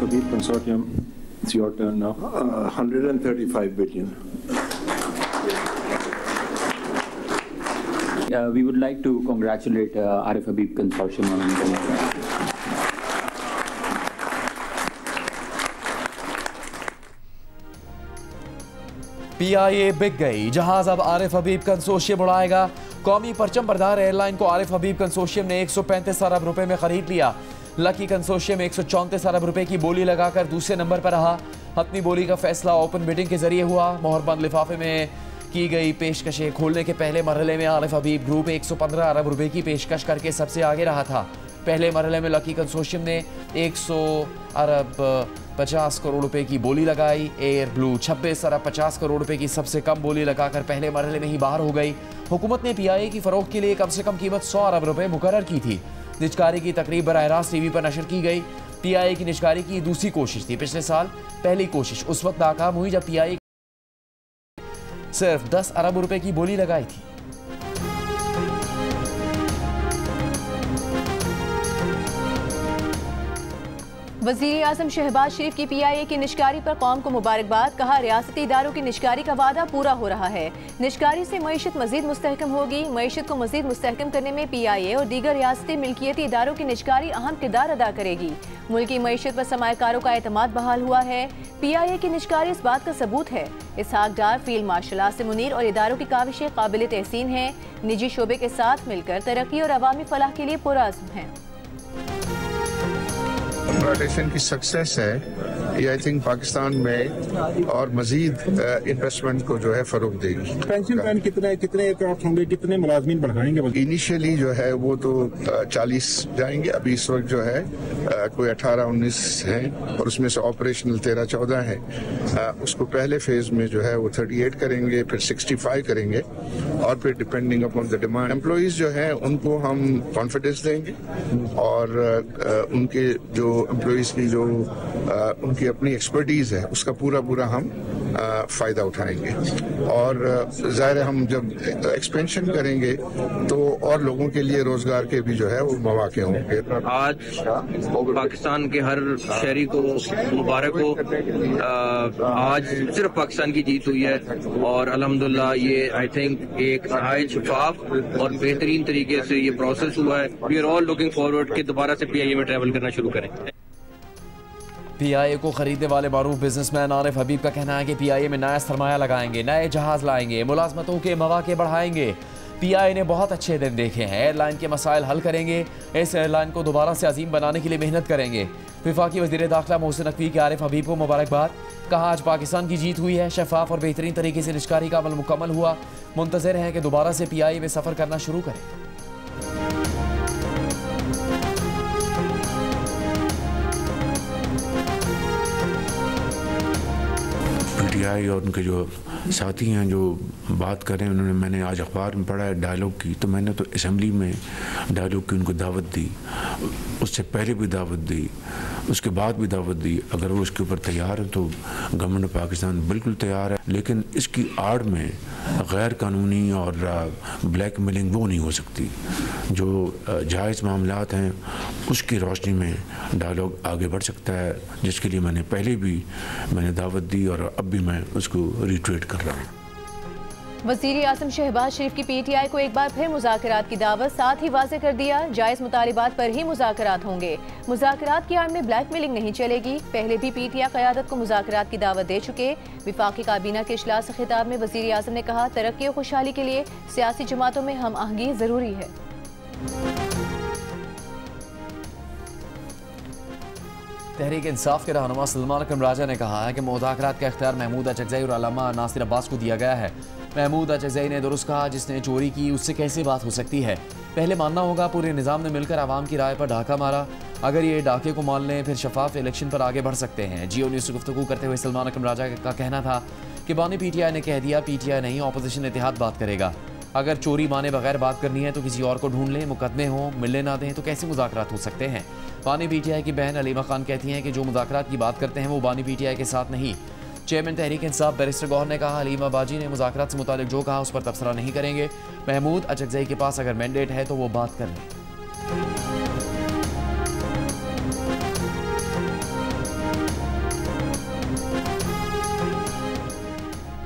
Habib Consortium, it's your turn now. 135 billion. We would like to congratulate Arif Habib Consortium on the PIA बिक गई, जहाज अब आरिफ हबीब consortium उड़ाएगा। कौमी परचम बरदार एयरलाइन को आरिफ हबीब कंसोशियम ने 135 अरब रुपए में खरीद लिया। लकी कंसोशियम 134 अरब रुपए की बोली लगाकर दूसरे नंबर पर रहा। अपनी बोली का फैसला ओपन बिडिंग के जरिए हुआ। मोहरबंद लिफाफे में की गई पेशकशें खोलने के पहले मरहले में आरिफ हबीब ग्रुप 115 अरब रुपए की पेशकश करके सबसे आगे रहा था। पहले मरहले में लकी कंसोशियम ने 100 अरब 50 करोड़ रुपए की बोली लगाई। एयर ब्लू 26 अरब 50 करोड़ रुपए की सबसे कम बोली लगाकर पहले मरहले में ही बाहर हो गई। हुकूमत ने PIA की फरोख्त के लिए कम से कम कीमत 100 अरब रुपए मुकर्रर की थी। निजकारी की तकरीब बराह रास्त टीवी पर नशर की गई। PIA की निजकारी की दूसरी कोशिश थी। पिछले साल पहली कोशिश उस वक्त नाकाम हुई जब PIA सिर्फ 10 अरब रुपए की बोली लगाई थी। वज़ीर आज़म शहबाज शरीफ की PIA की निजकारी पर कौम को मुबारकबाद। कहा, रियासती इदारों की निजकारी का वादा पूरा हो रहा है। निजकारी से मईशत मजीद मुस्तहकम होगी। मईशत को मजीद मुस्तहकम करने में PIA और दीगर रियासती मिल्कियती इदारों की निजकारी अहम किरदार अदा करेगी। मुल्की मईशत पर सरमायाकारों का एतमाद बहाल हुआ है। PIA की निजकारी इस बात का सबूत है। इसहाक डार, फील्ड मार्शल आसिम मुनीर और इदारों की काविशें काबिल तहसीन हैं। निजी शोबे के साथ मिलकर तरक्की और अवामी फलाह के लिए पुरअज़्म हैं। प्लांटेशन की सक्सेस है ये आई थिंक पाकिस्तान में और मजीद इन्वेस्टमेंट को जो है फरोग देगी। पेंशन प्लान कितने एयरक्राफ्ट होंगे, कितने मुलाजमीन बढ़ाएंगे? इनिशियली जो है वो तो 40 जाएंगे। अभी इस वक्त जो है कोई 18-19 हैं और उसमें से ऑपरेशनल 13-14 है। उसको पहले फेज में जो है वो 38 करेंगे, फिर 65 करेंगे और फिर depending upon the demand employees जो है उनको हम कॉन्फिडेंस देंगे और उनके जो एम्प्लॉइज की जो उनकी अपनी एक्सपर्टीज है उसका पूरा हम फायदा उठाएंगे। और जाहिर है हम जब एक्सपेंशन करेंगे तो और लोगों के लिए रोजगार के भी जो है वो मौके होंगे। आज पाकिस्तान के हर शहरी को मुबारक हो। आज सिर्फ पाकिस्तान की जीत हुई है और अल्हम्दुलिल्लाह ये आई थिंक एक नहायत शफाफ और बेहतरीन तरीके से ये प्रोसेस हुआ है। We are all looking forward कि दोबारा से PIA में ट्रैवल करना शुरू करें। PIA को खरीदने वाले मारूफ बिजनेसमैन आरिफ हबीब का कहना है कि PIA में नया सरमाया लगाएंगे, नए जहाज लाएंगे, मुलाजमतों के मौके बढ़ाएंगे। PIA ने बहुत अच्छे दिन देखे हैं। एयरलाइन के मसाइल हल करेंगे। इस एयरलाइन को दोबारा से अजीम बनाने के लिए मेहनत करेंगे। वफाकी वज़ीर दाखिला मोहसिन नकवी के आरिफ हबीब को मुबारकबाद। कहा, आज पाकिस्तान की जीत हुई है। शफाफ और बेहतरीन तरीके से निजकारी का अमल मुकम्मल हुआ। मुंतज़िर हैं कि दोबारा से PIA में सफ़र करना शुरू करें। PTI और उनके जो साथी हैं जो बात कर रहे हैं, उन्होंने मैंने आज अखबार में पढ़ा है डायलॉग की, तो मैंने तो असेंबली में डायलॉग की उनको दावत दी, उससे पहले भी दावत दी, उसके बाद भी दावत दी। अगर वो उसके ऊपर तैयार है तो गवर्नमेंट ऑफ पाकिस्तान बिल्कुल तैयार है, लेकिन इसकी आड़ में गैर कानूनी और ब्लैक मेलिंग वो नहीं हो सकती। जो जायज़ मामलात हैं उसकी रोशनी में डायलॉग आगे बढ़ सकता है, जिसके लिए मैंने पहले भी दावत दी और अब भी मैं उसको रिट्रेट कर रहा हूँ। वज़ीर आज़म शहबाज शरीफ की PTI को एक बार फिर मुज़ाकरात की दावत, साथ ही वाज़े कर दिया जायज़ मुतालिबात पर ही मुज़ाकरात होंगे। मुज़ाकरात की आड़ में ब्लैकमेलिंग नहीं चलेगी। पहले भी PTI क़यादत को मुज़ाकरात की दावत दे चुके। विफाकी काबीना के इजलास से खिताब में वज़ीर आज़म ने कहा, तरक्की और खुशहाली के लिए सियासी जमातों में हम आहंगी ज़रूरी है। तहरीक इंसाफ के रहनुमा सलमान अकरम राजा ने कहा है कि मुज़ाकरात का इख्तियार महमूद अचकज़ई और अल्लामा नासिर अब्बास को दिया गया है। महमूद अचकज़ई ने दुरुस्त कहा, जिसने चोरी की उससे कैसे बात हो सकती है। पहले मानना होगा पूरे निज़ाम ने मिलकर आवाम की राय पर डाका मारा। अगर ये डाके को मान लें फिर शफाफ इलेक्शन पर आगे बढ़ सकते हैं। जियो न्यूज़ से गुफ्तगू करते हुए सलमान अकरम राजा का कहना था कि बानी PTI ने कह दिया, PTI नहीं अपोजिशन इत्तेहाद बात करेगा। अगर चोरी माने बगैर बात करनी है तो किसी और को ढूंढ लें, मुकदमे हों, मिलने ना दें तो कैसे मुज़ाकरात हो सकते हैं। बानी PTI की बहन अलीमा खान कहती हैं कि जो मुज़ाकरात की बात करते हैं वो बानी PTI के साथ नहीं। चेयरमैन तहरीक इंसाफ बैरिस्टर गौहर ने कहा, अलीमा बाजी ने मुज़ाकरात से मुतालिक जो कहा उस पर तबसरा नहीं करेंगे। महमूद अचकज़ई के पास अगर मैंडेट है तो वो बात कर लें।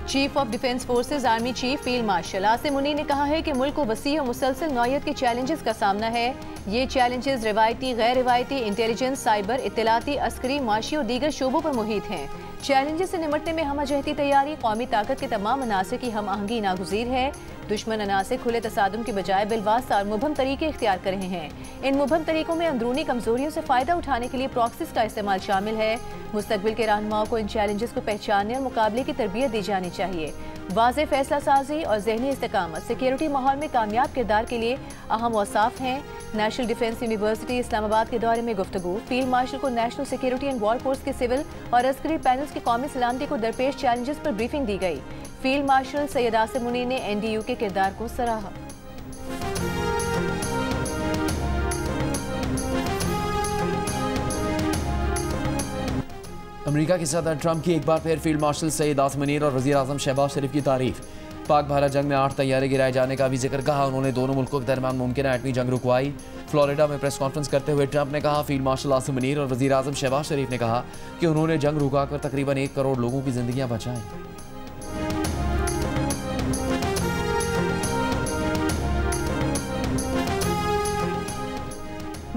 Chief of defence forces army chief field marshal Asim Munir ने कहा है कि मुल्क को वसी और मुसलसल नौयत के चैलेंजेस का सामना है। ये चैलेंजेस रिवायती, गैर रिवायती, इंटेलिजेंस, साइबर, इत्तलाती, अस्करी, माशी और दीगर शोबों पर मुहित हैं। चैलेंजेस से निपटने में हमजहती तैयारी कौमी ताकत के तमाम अनासर की हम आहंगी नागुज़ीर है। दुश्मन अनासर खुले तसादुम के बजाय बिलवास्ता और मुबहम तरीके इख्तियार कर रहे हैं। इन मुबहम तरीकों में अंदरूनी कमजोरियों से फ़ायदा उठाने के लिए प्रॉक्सीज का इस्तेमाल शामिल है। मुस्तकबिल के रहनुमाओं को इन चैलेंजेस को पहचानने और मुकाबले की तरबियत दी जानी चाहिए। वाज़ेह फैसला साजी और ज़हनी इस्तेकामत सिक्योरिटी माहौल में कामयाब किरदार के लिए अहम औसाफ हैं। नेशनल डिफेंस यूनिवर्सिटी इस्लामाबाद के दौरे में गुफ्तगू। फील्ड मार्शल को national security and war force के सिविल और अस्करी पैनल्स की कौमी सलामती को दरपेश चैलेंजेस पर ब्रीफिंग दी गई। फील्ड मार्शल सैयद आसिम मुनीर ने NDU के किरदार को सराहा। अमेरिका के सदर ट्रंप की एक बार फिर फील्ड मार्शल सैयद आसिम मुनीर और वज़ीर आज़म शहबाज शरीफ की तारीफ। पाक भारत जंग में 8 तैयारे गिराए जाने का भी जिक्र कहा। उन्होंने दोनों मुल्कों के दरमियान मुमकिन एटमी जंग रुकवाई। फ्लोरिडा में प्रेस कॉन्फ्रेंस करते हुए ट्रंप ने कहा, फील्ड मार्शल आसिम मुनीर और वज़ीर आज़म शहबाज शरीफ ने कहा कि उन्होंने जंग रुकाकर तकरीबन 1 करोड़ लोगों की जिंदगियां बचाई।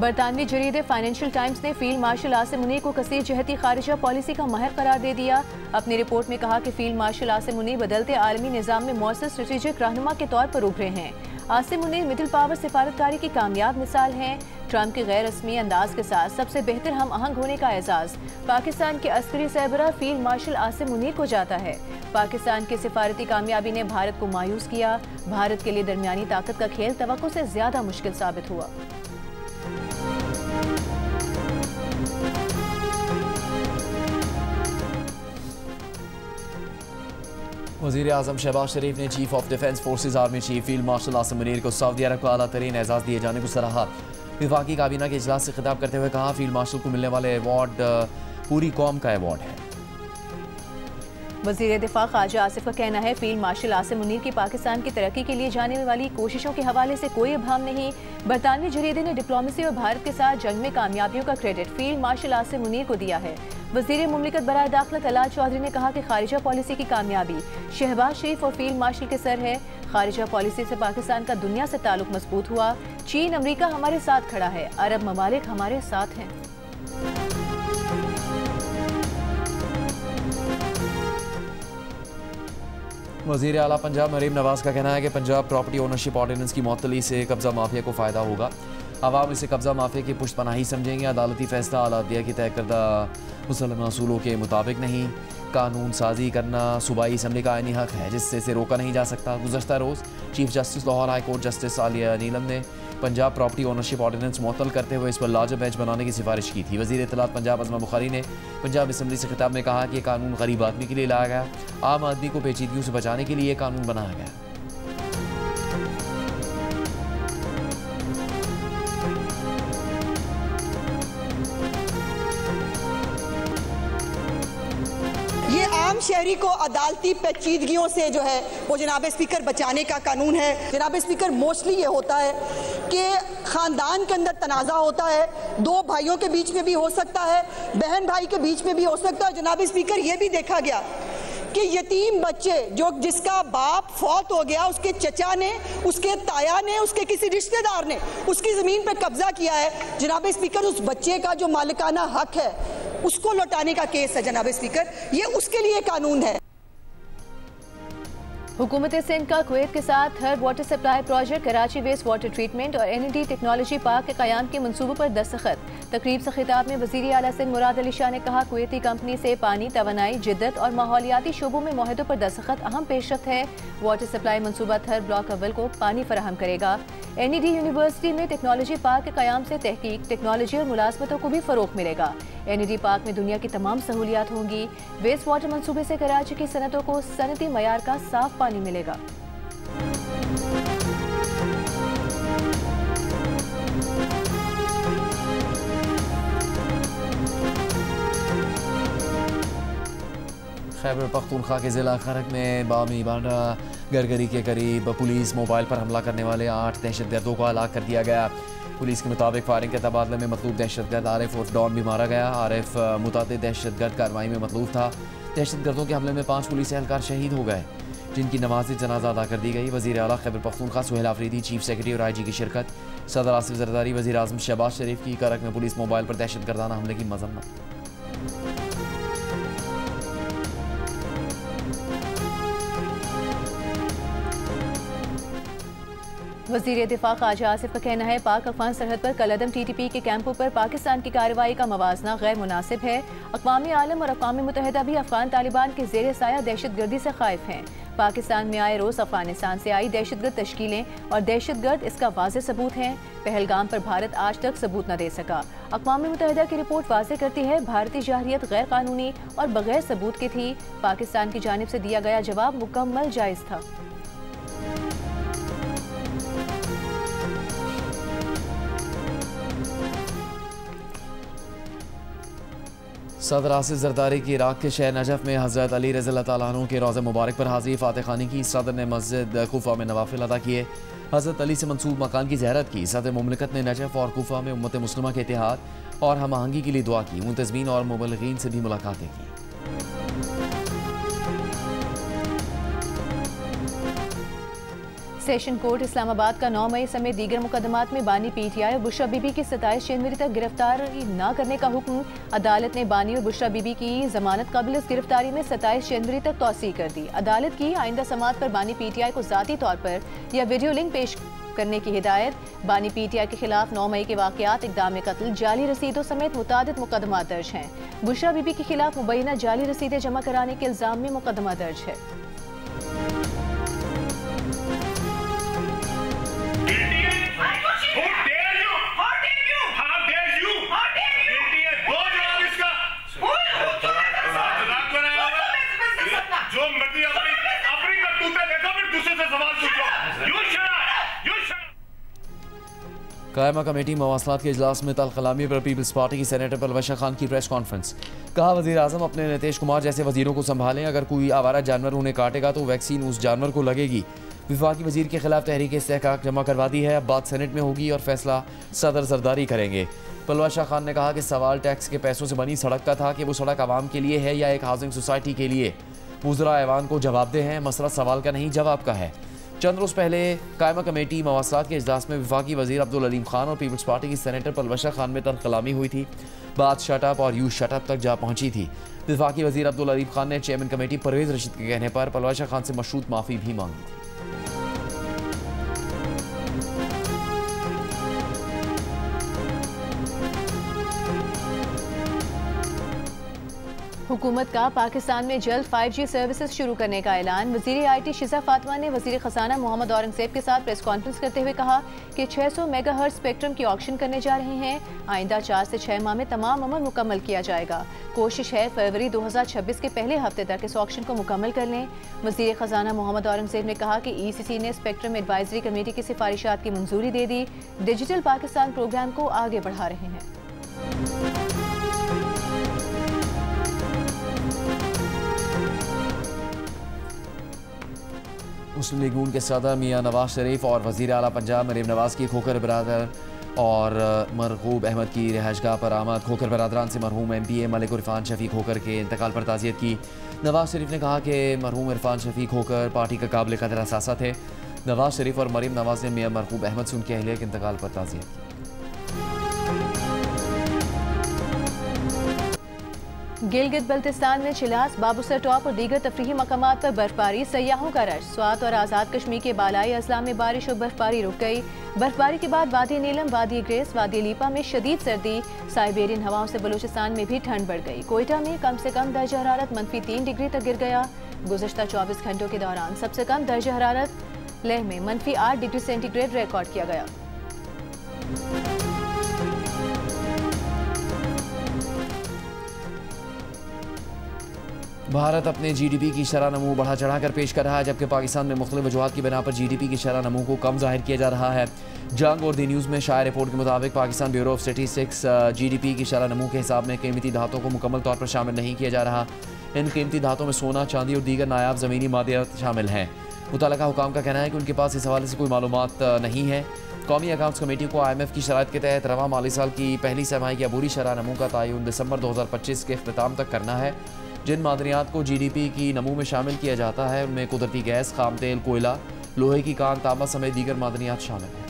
बरतानवी जरीदे फाइनेंशियल टाइम्स ने फील्ड मार्शल आसिम मुनीर को कसीर जहती खारिजा पॉलिसी का माहिर करार दे दिया। अपनी रिपोर्ट में कहा कि फील्ड मार्शल आसिम मुनीर बदलते आलमी निज़ाम में मौसर स्ट्रेटेजिक रहनुमा के तौर पर उभरे हैं। आसिम मुनीर मिडिल पावर सिफारतकारी की कामयाब मिसाल हैं। ट्रंप के गैर रस्मी अंदाज के साथ सबसे बेहतर हम आहंग होने का एजाज़ पाकिस्तान के अस्करी सरबरा फील्ड मार्शल आसिम मुनीर को जाता है। पाकिस्तान की सिफारती कामयाबी ने भारत को मायूस किया। भारत के लिए दरमियानी ताकत का खेल तवक्को से ज्यादा मुश्किल साबित हुआ। वज़ीर आज़म शहबाज शरीफ ने chief of defence forces army chief field marshal Asim Munir को सऊदी अरब को आला तरीन एजाज़ दिए जाने को सराहा। वफाकी काबीना के इजलास से खिताब करते हुए कहा, फील्ड मार्शल को मिलने वाले अवार्ड पूरी कौम का अवार्ड है। वज़ीर दिफा ख्वाजा आसिफ का कहना है, फील्ड मार्शल आसिम मुनीर की पाकिस्तान की तरक्की के लिए जाने वाली कोशिशों के हवाले से कोई अभाव नहीं। बरतानवी जरीदे ने डिप्लोमेसी और भारत के साथ जंग में कामयाबियों का credit field marshal Asim Munir को दिया है। वज़ीर मुमलिकत बराए दाखिला तलाल चौधरी ने कहा कि खारिजा पॉलिसी की कामयाबी शहबाज शरीफ और फील्ड मार्शल के सर है। खारिजा पॉलिसी से पाकिस्तान का दुनिया से ताल्लुक मजबूत हुआ। चीन, अमरीका हमारे साथ खड़ा है, अरब ममालिक हमारे साथ हैं। वज़ीर आला पंजाब मरीम नवाज का कहना है कि पंजाब प्रॉपर्टी ओनरशिप ऑर्डिनेंस की मुअत्तली से कब्जा माफिया को फ़ायदा होगा। अवाम इसे कब्जा माफिया की पुष्ट पनाही समझेंगे। अदालती फैसला आलादिया की तय करदा मुसलमान असूलों के मुताबिक नहीं। कानून साजी करना सूबाई असम्बली का आईनी हक है जिससे इसे रोका नहीं जा सकता। गुज़श्ता रोज़ chief justice Lahore high court justice Aaliya Neelam ने पंजाब प्रॉपर्टी ओनरशिप ऑर्डिनेंस मुअत्तल करते हुए इस पर लार्जर बेंच बनाने की सिफारिश की थी। वज़ीर इत्तलात पंजाब अज़मा बुखारी ने पंजाब असम्बली से खिताब में कहा कि यह कानून गरीब आदमी के लिए लाया गया, आम आदमी को पेचीदगियों से बचाने के लिए यह कानून बनाया गया। ये आम शहरी को अदालती पेचीदगियों से जो है वो जनाब स्पीकर बचाने का कानून है। जनाब स्पीकर मोस्टली ये होता है कि ख़ानदान के अंदर तनाज़ा होता है, दो भाइयों के बीच में भी हो सकता है, बहन भाई के बीच में भी हो सकता है। जनाब स्पीकर ये भी देखा गया कि यतीम बच्चे जिसका बाप फौत हो गया, उसके चचा ने, उसके ताया ने, उसके किसी रिश्तेदार ने उसकी ज़मीन पर कब्जा किया है। जनाब स्पीकर उस बच्चे का जो मालिकाना हक है उसको लौटाने का केस है। जनाब स्पीकर ये उसके लिए कानून है। हुकूमत सिंध का कुवैत के साथ third water supply project Karachi waste water treatment और NED टेक्नोलॉजी पार्क के क़याम के मंसूबों पर दस्तखत। तकरीब से खिताब में वज़ीर आला सिंध मुराद अली शाह ने कहा, कुवैती कंपनी से पानी, तवानाई, जिद्दत और माहौलियाती शोबों में मुआहदों पर दस्तखत अहम पेशरफ्त है। वाटर सप्लाई मनसूबा थर्ड ब्लॉक अव्वल को पानी फराहम करेगा। NED यूनिवर्सिटी में टेक्नोलॉजी पार्क के क़याम से तहकीक, टेक्नोलॉजी और मुलाजमतों को भी फ़रोग़ मिलेगा। NED पार्क में दुनिया की तमाम सहूलियात होंगी। वेस्ट वाटर मनसूबे से कराची की सनतों को सनती मयार का साफ पानी मिलेगा। खैबर पख्तूनख्वा के ज़िला खरक में बामी बांडा गरगरी के करीब पुलिस मोबाइल पर हमला करने वाले 8 दहशतगर्दों को हलाक कर दिया गया। पुलिस के मुताबिक फायरिंग के तबादले में मतलूब दहशतगर्द आरिफ उर्फ डॉन भी मारा गया। आरिफ मुतादिद दहशतगर्द कार्रवाई में मतलूब था। दहशतगर्दों के हमले में 5 पुलिस एहलकार शहीद हो गए, जिनकी नमाज जनाजा अदा कर दी गई। वज़ीर आला खैबर पख्तूनख्वा सुहेल आफरीदी, चीफ सेक्रेटरी और IG की शिरकत। सदर आसिफ जरदारी, वज़ीर आज़म शहबाज शरीफ की करक में पुलिस मोबाइल पर दहशतगर्दाना हमले की मजम्मत। वज़ीर दिफा ख्वाजा आसिफ का कहना है पाक अफगान सरहद पर कलअदम TTP के कैंपों पर पाकिस्तान की कार्रवाई का मवाजना गैर मुनासिब है। अक़वाम आलम और अक़वाम मुत्तहिदा भी अफगान तालिबान के ज़ेर साया दहशतगर्दी से खाइफ हैं। पाकिस्तान में आए रोज़ अफगानिस्तान से आई दहशतगर्द तश्कीलें और दहशतगर्द इसका वाज़ेह सबूत हैं। पहलगाम पर भारत आज तक सबूत न दे सका। अक़वाम मुत्तहिदा की रिपोर्ट वाज़ेह करती है भारतीय जारहियत गैर कानूनी और बगैर सबूत की थी। पाकिस्तान की जानिब से दिया गया जवाब मुकम्मल जायज़ था। सदर आसिफ जरदारी की इराक के शहर नजफ में हज़रत अली रज़ी अल्लाह तआला अन्हु के रोज़े मुबारक पर हाज़िरी फ़ातिह ख़ानी की। सदर ने मस्जिद कुफा में नवाफिल अदा किए। हज़रत अली से मंसूब मकान की ज़ियारत की। सदर मुमलिकत ने नजफ और कुफा में उम्मत मुस्लिमा के इत्तेहाद और हम आहंगी के लिए दुआ की। मुंतज़मीन और मुबल्लिगीन से भी मुलाकातें की। सेशन कोर्ट इस्लामाबाद का 9 मई समेत दीगर मुकदमात में बानी PTI और बुशरा बीबी की 27 जनवरी तक गिरफ्तार न करने का हुक्म। अदालत ने बानी और बुशरा बीबी की जमानत काबिल गिरफ्तारी में 27 जनवरी तक तौसीह कर दी। अदालत की आइंदा समात पर बानी PTI को ज़ाती तौर पर या वीडियो लिंक पेश करने की हिदायत। बानी PTI के खिलाफ 9 मई के वाक़यात, इक़दाम कत्ल, जाली रसीदों समेत मुतादिद मुकदमा दर्ज हैं। बुशरा बीबी के खिलाफ मुबैना जाली रसीदें जमा कराने के इल्ज़ाम में मुकदमा दर्ज है। कायमा कमेटी मवासलात के इजलास में तलकलामी पर पीपल्स पार्टी की सेनेटर पलवशा खान की प्रेस कॉन्फ्रेंस। कहा वज़ीर आज़म अपने नीतीश कुमार जैसे वजीरों को संभालें। अगर कोई आवारा जानवर उन्हें काटेगा तो वैक्सीन उस जानवर को लगेगी। विफाकी वजीर के खिलाफ तहरीक इस्तेहकाक जमा करवा दी है। अब बात सेनेट में होगी और फैसला सदर जरदारी करेंगे। पलवशा खान ने कहा कि सवाल टैक्स के पैसों से बनी सड़क का था कि वो सड़क आवाम के लिए है या एक हाउसिंग सोसाइटी के लिए। वज़रा ऐवान को जवाबदेह हैं। मसला सवाल का नहीं जवाब का है। चंद रोज़ पहले कायमा कमेटी मवासलात के इजलास में वफाकी वज़ीर अब्दुल अलीम खान और पीपल्स पार्टी की सेनेटर पलवशा खान में तलकलामी हुई थी। बात शटअप और यू शटअप तक जा पहुंची थी। वफाकी वज़ीर अब्दुल अलीम खान ने चेयरमैन कमेटी परवेज़ रशीद के कहने पर पलवशा खान से मशरूत माफ़ी भी मांगी थी। हुकूमत का पाकिस्तान में जल्द 5G सर्विसेज शुरू करने का ऐलान। वज़ीर IT शिजा फातिमा ने वज़ीर ख़ज़ाना मोहम्मद औरंगज़ेब के साथ प्रेस कॉन्फ्रेंस करते हुए कहा कि 600 मेगाहर्ट्ज़ स्पेक्ट्रम की ऑक्शन करने जा रहे हैं। आइंदा 4 से 6 माह में तमाम अमल मुकम्मल किया जाएगा। कोशिश है फरवरी 2026 के पहले हफ्ते तक इस ऑक्शन को मुकम्मल कर लें। वज़ीर ख़ज़ाना मोहम्मद औरंगज़ेब ने कहा कि ECC ने स्पेक्ट्रम एडवाइजरी कमेटी की सिफारिशात की मंजूरी दे दी। डिजिटल पाकिस्तान प्रोग्राम को आगे बढ़ा रहे हैं। मुस्लिम लीग नून के सदर मियां नवाज शरीफ और वज़ीर आला पंजाब मरीम नवाज की खोखर बरादर और मरगूब अहमद की रिहाइशगाह पर आमद। खोखर बरादरान से मरहूम MPA मलिक इरफान शफीक खोखर के इंतकाल पर ताज़ियत की। नवाज शरीफ ने कहा कि मरहूम इरफान शफीक खोखर पार्टी का काबिल कदर असासा थे। नवाज शरीफ और मरीम नवाज ने मियां मरगूब अहमद से उनके अहलिया के इंतकाल पर ताज़ियत की। गिलगित बल्तिस्तान में चिलास, बाबूसर टॉप और दीगर तफरीही मकामात पर बर्फबारी, सयाहों का रश। स्वात और आज़ाद कश्मीर के बालाई अजला में बारिश और बर्फबारी रुक गई। बर्फबारी के बाद वादी नीलम, वादी ग्रेस, वादी लीपा में शदीद सर्दी। साइबेरियन हवाओं से बलूचिस्तान में भी ठंड बढ़ गई। कोयटा में कम से कम दर्जा हरारत -3 डिग्री तक गिर गया। गुज़श्ता 24 घंटों के दौरान सबसे कम दर्जा हरारत लेह में -8 डिग्री सेंटीग्रेड रिकॉर्ड किया गया। भारत अपने GDP की शरह नमू बढ़ा चढ़ाकर पेश कर रहा है, जबकि पाकिस्तान में मुख्तलिफ वजूहात की बिना पर GDP की शरह नमू को कम जाहिर किया जा रहा है। जंग और दी न्यूज़ में शाया रिपोर्ट के मुताबिक Pakistan bureau of statistics GDP की शरह नमू के हिसाब में कीमती धातों को मुकम्मल तौर पर शामिल नहीं किया जा रहा। इन कीमती धातों में सोना, चांदी और दीगर नायाब ज़मीनी मादियात शामिल हैं। मुतल्लिका हुकाम का कहना है कि उनके पास इस हवाले से कोई मालूमात नहीं है। कौमी अकाउंट्स कमेटी को IMF की शराइत के तहत रवा माली साल की पहली सरमाही की अबूरी शरह नमू का तयन दिसंबर 2025 के अख्ताम तक करना है। जिन मादनियात को GDP की नमू में शामिल किया जाता है उनमें कुदरती गैस, खाम तेल, कोयला, लोहे की कान, तांबा समेत दीगर मादनियात शामिल हैं।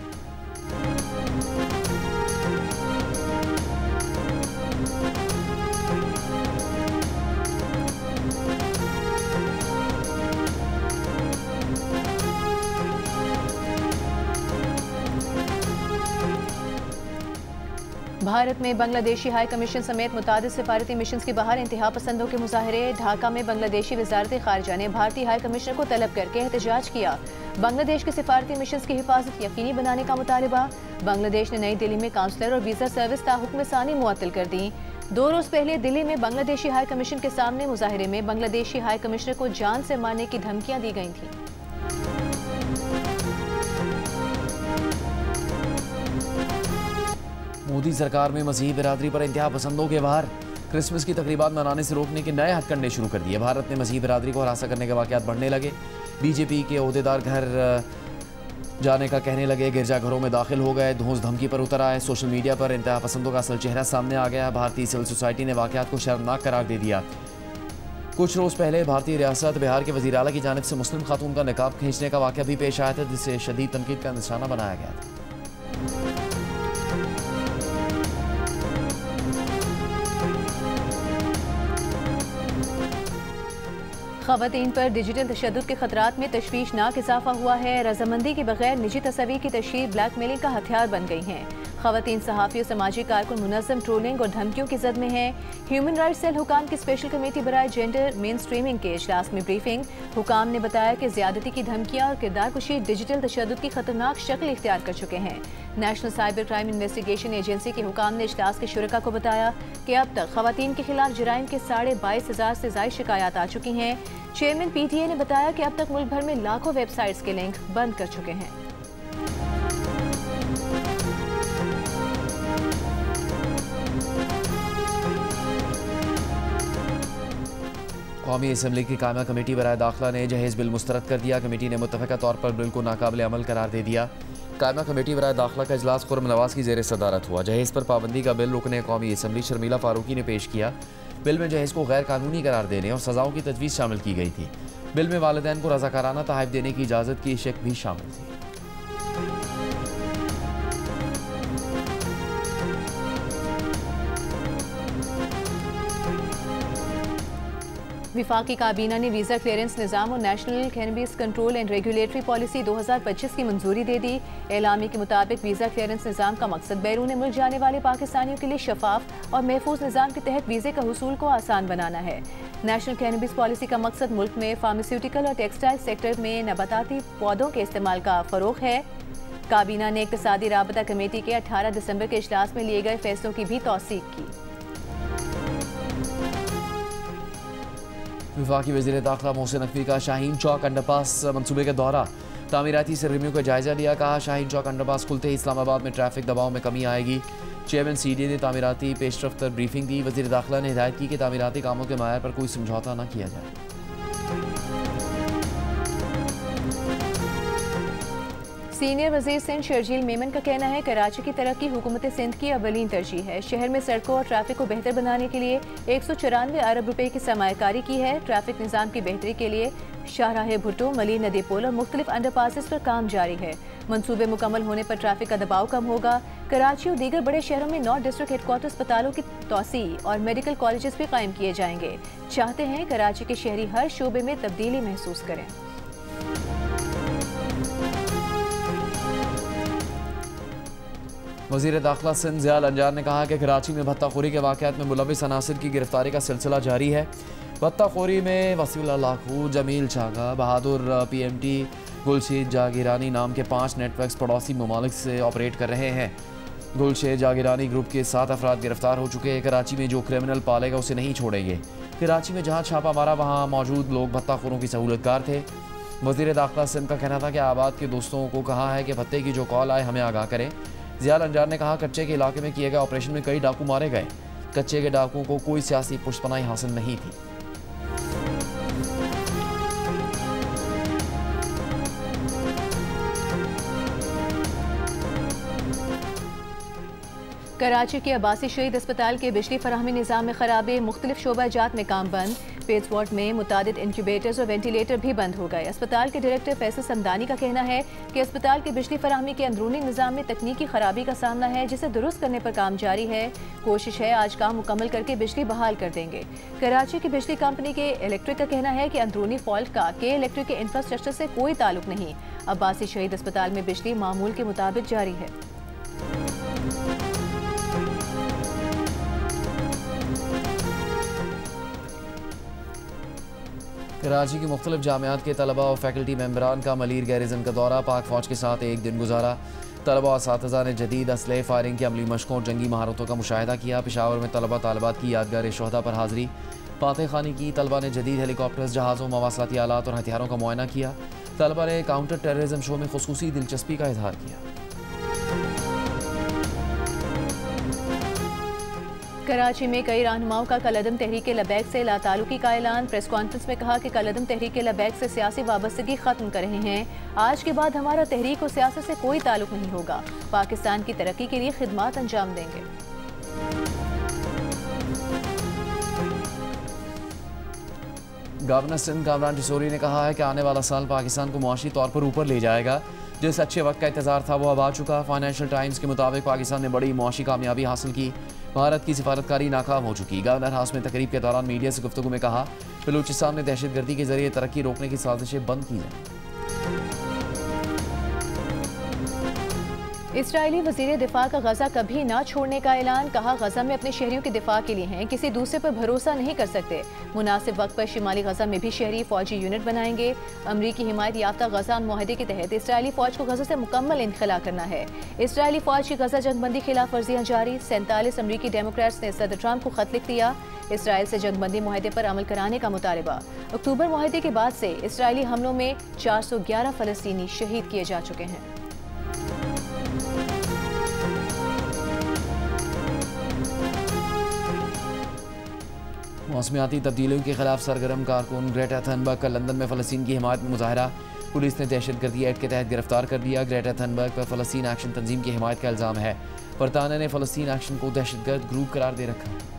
भारत में बांग्लादेशी हाई कमीशन समेत मुतादिद सिफारती मिशन के बाहर इंतहा पसंदों के मुजाहरे। ढाका में बांग्लादेशी वजारत खारजा ने भारतीय हाई कमिश्नर को तलब करके एहतजाज किया। बांग्लादेश के सिफारती मिशन की हिफाजत यकीनी बनाने का मुतालबा। बांग्लादेश ने नई दिल्ली में काउंसलर और वीजा सर्विस ताहुक्म सानी मुअत्तल कर दी। 2 रोज पहले दिल्ली में बांग्लादेशी हाई कमीशन के सामने मुजाहरे में बांग्लादेशी हाई कमिश्नर को जान से मारने की धमकियां दी गई थी। मोदी सरकार में मसीही बिरादरी पर इंतहा पसंदों के बाहर क्रिसमस की तकरीबात मनाने से रोकने के नए हथकंडे शुरू कर दिए। भारत में मसीही बिरादरी को हरासा करने के वाक़यात बढ़ने लगे। बीजेपी के ओहदेदार घर जाने का कहने लगे, गिरजाघरों में दाखिल हो गए, धौंस धमकी पर उतर आए। सोशल मीडिया पर इंतहा पसंदों का असल चेहरा सामने आ गया। भारतीय सिविल सोसाइटी ने वाक़यात को शर्मनाक करार दे दिया। कुछ रोज़ पहले भारतीय रियासत बिहार के वज़ीर आला की जानिब से मुस्लिम खातून का निकाब खींचने का वाक़या भी पेश आया था, जिसे शदीद तनकीद का निशाना बनाया गया था। ख़वातीन पर डिजिटल तशद्दुद के खतरात में तशवीशनाक इजाफा हुआ है। रजामंदी के बगैर निजी तस्वीर की तशहीर ब्लैकमेलिंग का हथियार बन गई हैं। ख़वातीन सहाफ़ी और समाजी कारकुन मुनज़्ज़म ट्रोलिंग और धमकियों की जद में हैं। ह्यूमन राइट्स सेल हुकाम की स्पेशल कमेटी बराए जेंडर मेन स्ट्रीमिंग के इजलास में ब्रीफिंग। हुकाम ने बताया कि ज़्यादती की धमकियाँ और किरदार कुशी डिजिटल तशद्दुद की खतरनाक शक्ल इख्तियार कर चुके हैं। National cyber crime investigation agency के हुकाम ने इजलास के शुरका को बताया कि अब तक ख़वातीन के खिलाफ जराइम के 22,500 से ज़ायद शिकायत आ चुकी हैं। चेयरमैन PTA ने बताया कि अब तक मुल्क भर में लाखों वेबसाइट्स के लिंक बंद कर चुके हैं। कौमी असम्बली की कायमा कमेटी बराए दाखिला ने जहेज़ बिल मुस्तरद कर दिया। कमेटी ने मुत्तफ़िका तौर पर बिल को नाकाबिल अमल करार दे दिया। कायमा कमेटी बराए दाखिला का इजलास खुर्रम नवाज की ज़ेर सदारत हुआ। जहेज़ पर पाबंदी का बिल रुकने कौमी असम्बली शर्मिला फारूकी ने पेश किया। बिल में जहेज़ को गैर कानूनी करार देने और सज़ाओं की तजवीज़ शामिल की गई थी। बिल में वालिदैन को रज़ाकाराना तहफ़ देने की इजाज़त की शिक भी शामिल थी। विफाकी काबीना ने वीज़ा क्लियरेंस निज़ाम और national cannabis control and regulatory policy 2025 की मंजूरी दे दी। एलामी के मुताबिक वीज़ा क्लियरेंस निज़ाम का मकसद बैरून मुल्क जाने वाले पाकिस्तानियों के लिए शफाफ और महफूज निज़ाम के तहत वीज़े का हुसूल को आसान बनाना है। नेशनल कैनबिस पॉलिसी का मकसद मुल्क में फार्मास्यूटिकल और टेक्सटाइल सेक्टर में नबाताती पौधों के इस्तेमाल का फ़रोग़ है। काबीना ने इक़्तिसादी राबता कमेटी के 18 दिसंबर के इजलास में लिए गए फैसलों की भी तौसीक की। विफाकी वज़ीर दाखिला मोहसिन नकवी का शाहीन चौक अंडरपास मनसूबे का दौरा। तामीराती सरगर्मियों का जायजा लिया। कहा, शाहीन चौक अंडरपास खुलते ही इस्लामाबाद में ट्रैफिक दबाव में कमी आएगी। चेयरमैन CDA ने तामीराती पेशरफ्त ब्रीफिंग दी। वज़ीर दाखिला ने हिदायत की कि तामीराती कामों के मायार पर कोई समझौता न किया जाए। सीनियर वज़ीर सिंध शर्जील मेमन का कहना है कराची की तरक्की हुकूमत सिंध की अवलीन तरजीह है। शहर में सड़कों और ट्रैफिक को बेहतर बनाने के लिए 194 अरब रुपए की सरमायाकारी की है। ट्रैफिक निज़ाम की बेहतरी के लिए शाहराह भुट्टो, मली नदी पुल और मुख्तलिफ अंडरपासेस पर काम जारी है। मंसूबे मुकम्मल होने पर ट्रैफिक का दबाव कम होगा। कराची और दीगर बड़े शहरों में 9 डिस्ट्रिक्ट हेडक्वार्टर अस्पतालों की तोसी और मेडिकल कॉलेजेस भी कायम किए जाएंगे। चाहते हैं कराची के शहरी हर शोबे में तब्दीली महसूस करें। वज़ीर दाखिला सिंध ज़ियाल अंजार ने कहा कि कराची में भत्ताखोरी के वाक़यात में मुलविस अनासिर की गिरफ्तारी का सिलसिला जारी है। भत्ताखोरी में वसीउल्लाह लाखू, जमील छागा, बहादुर PMT, गुलशेद जागीरानी नाम के 5 नेटवर्क्स पड़ोसी ममालिक से ऑपरेट कर रहे हैं। गुलशेद जागीरानी ग्रुप के 7 अफराद गिरफ्तार हो चुके हैं। कराची में जो क्रिमिनल पालेगा उसे नहीं छोड़ेंगे। कराची में जहाँ छापा मारा वहाँ मौजूद लोग भत्ताखोरों की सहूलतकार थे। वज़ीर दाखिला सिंध का कहना था कि आबाद के दोस्तों को कहा है कि भत्ते की जो कॉल आए हमें आगाह करें। ज़ियाल अंजार ने कहा, कच्चे के इलाके में किए गए ऑपरेशन में कई डाकू मारे गए। कच्चे के डाकुओं को कोई सियासी पुष्पनाई हासिल नहीं थी। कराची के अब्बासी शहीद अस्पताल के बिजली फराहमी निज़ाम में खराबे, मुख्तलिफ शोबा जात में काम बंद। पेट्स वार्ड में मुतादिद इंक्यूबेटर्स और वेंटिलेटर भी बंद हो गए। अस्पताल के डायरेक्टर फैसल समदानी का कहना है कि अस्पताल के बिजली फराहमी के अंदरूनी निज़ाम में तकनीकी खराबी का सामना है, जिसे दुरुस्त करने पर काम जारी है। कोशिश है आज काम मुकम्मल करके बिजली बहाल कर देंगे। कराची की बिजली कंपनी के इलेक्ट्रिक का कहना है कि अंदरूनी फॉल्ट का के इलेक्ट्रिक के इंफ्रास्ट्रक्चर से कोई ताल्लुक नहीं। अब्बासी शहीद अस्पताल में बिजली मामूल के मुताबिक जारी है। कराची की मुख्तलिफ जामियात के तलबा और फैकल्टी मेंबरान का मलीर गैरिजन का दौरा, पाक फौज के साथ एक दिन गुजारा। तलबा और असातिज़ा ने जदीद असलहे, फायरिंग की अमली मशकों और जंगी महारतों का मुशाहिदा किया। पेशावर में तलबा तालिबात की यादगार शोहदा पर हाजिरी, फातह खानी की। तलबा ने जदीद हेलीकॉप्टर्स, जहाज़ों, मवासलाती आलात और हथियारों का मुआयना किया। तलबा ने काउंटर टेररिज्म शो में खुसूसी दिलचस्पी का इजहार किया। कराची में कई रहनुमाओं का कलअदम तहरीक लबैक से लाताल्लुकी का ऐलान। प्रेस कॉन्फ्रेंस में कहा कि कलअदम तहरीक लबैक से सियासी वाबस्तगी खत्म कर रहे हैं। आज के बाद हमारा तहरीक और सियासत से कोई ताल्लुक नहीं होगा। पाकिस्तान की तरक्की के लिए खिदमत अंजाम देंगे। गवर्नर सिंध कामरान टिसोरी ने कहा है कि आने वाला साल पाकिस्तान को मुआशी तौर पर ऊपर ले जाएगा। जिस अच्छे वक्त का इंतजार था वो अब आ चुका। फाइनेंशियल टाइम्स के मुताबिक पाकिस्तान ने बड़ी मुआशी कामयाबी हासिल की। भारत की सिफारतकारी नाकाम हो चुकी। गवर्नर हाउस में तकरीब के दौरान मीडिया से गुफ्तगू में कहा, बलूचिस्तान में दहशतगर्दी के जरिए तरक्की रोकने की साजिशें बंद की जाएं। इसराइली वज़ीर दिफा का गजा कभी ना छोड़ने का ऐलान। कहा, गजा में अपने शहरियों के दिफा के लिए हैं, किसी दूसरे पर भरोसा नहीं कर सकते। मुनासिब वक्त पर शिमाली गजा में भी शहरी फौजी यूनिट बनाएंगे। अमरीकी हिमायत याफ्ता गजा मुआहदे के तहत इसराइली फौज को गजा से मुकम्मल इनखला करना है। इसराइली फौज की गजा जंगबंदी खिलाफ वर्जियाँ जारी। 47 अमरीकी डेमोक्रेट्स ने सदर ट्रंप को खत लिख दिया। इसराइल से जंगबंदी मुआहदे पर अमल कराने का मुतालबा। अक्टूबर मुआहदे के बाद से इसराइली हमलों में 411 फलस्तीनी शहीद किए जा चुके हैं। मौसमियाती तब्दीलियों के खिलाफ सरगर्म कारकुन ग्रेटा थनबर्ग का लंदन में फ़लस्तीन की हिमायत में मुजाहरा। पुलिस ने दहशतगर्दी एक्ट के तहत गिरफ्तार कर दिया। ग्रेटा थनबर्ग पर फ़लस्तीन एक्शन तंजीम की हिमायत का इल्ज़ाम है। बरतानिया ने फ़लस्तीन एक्शन को दहशतगर्द ग्रुप करार दे रखा है।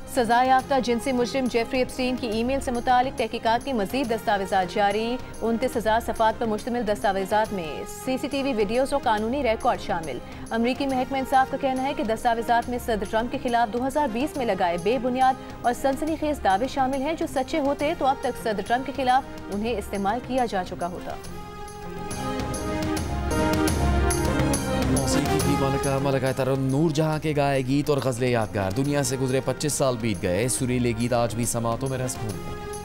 सजा याफ्ता जिनसी मुजरिम जेफरी एप्स्टीन की ईमेल से मुतालिक तहकीकात की मजीद दस्तावेजात जारी। 29,000 सफ़ात पर मुश्तमिल दस्तावेजात में CCTV वीडियोज़ और कानूनी रिकॉर्ड शामिल। अमरीकी महकमा इंसाफ का कहना है कि दस्तावेजात में सदर ट्रंप के खिलाफ 2020 में लगाए बेबुनियाद और सनसनीखेज दावे शामिल हैं, जो सच्चे होते तो अब तक सदर ट्रंप के खिलाफ उन्हें इस्तेमाल किया जा चुका होता। मौसीकी की मलका तरन नूर जहां के गाए गीत और गज़लें यादगार। दुनिया से गुजरे 25 साल बीत गए, सुरीले गीत आज भी समातों में रस घूमते हैं।